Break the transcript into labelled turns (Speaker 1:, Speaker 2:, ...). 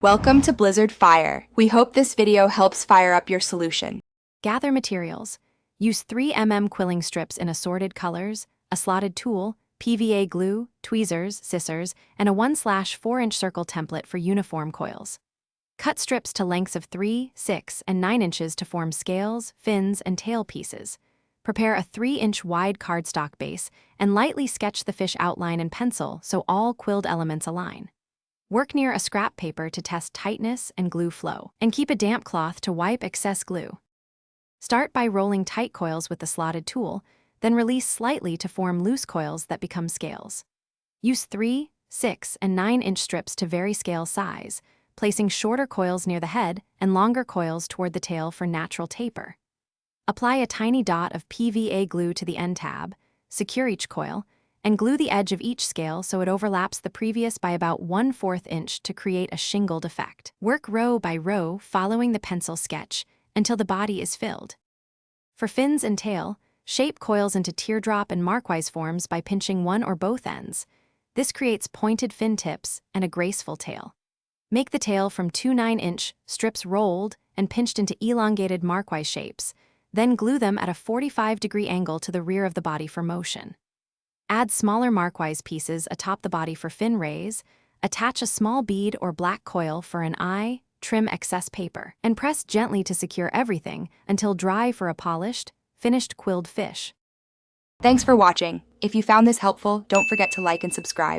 Speaker 1: Welcome to Blizzard Fire. We hope this video helps fire up your solution.
Speaker 2: Gather materials. Use 3mm quilling strips in assorted colors, a slotted tool, PVA glue, tweezers, scissors, and a 1/4-inch circle template for uniform coils. Cut strips to lengths of 3, 6, and 9 inches to form scales, fins, and tail pieces. Prepare a 3-inch wide cardstock base and lightly sketch the fish outline in pencil so all quilled elements align. Work near a scrap paper to test tightness and glue flow, and keep a damp cloth to wipe excess glue. Start by rolling tight coils with the slotted tool, then release slightly to form loose coils that become scales. Use 3, 6, and 9-inch strips to vary scale size, placing shorter coils near the head and longer coils toward the tail for natural taper. Apply a tiny dot of PVA glue to the end tab, secure each coil, and glue the edge of each scale so it overlaps the previous by about 1/4 inch to create a shingled effect. Work row by row following the pencil sketch until the body is filled. For fins and tail, shape coils into teardrop and markwise forms by pinching one or both ends. This creates pointed fin tips and a graceful tail. Make the tail from 2 9-inch strips rolled and pinched into elongated markwise shapes, then glue them at a 45-degree angle to the rear of the body for motion. Add smaller markwise pieces atop the body for fin rays, attach a small bead or black coil for an eye, trim excess paper, and press gently to secure everything until dry for a polished, finished quilled fish.
Speaker 1: Thanks for watching. If you found this helpful, don't forget to like and subscribe.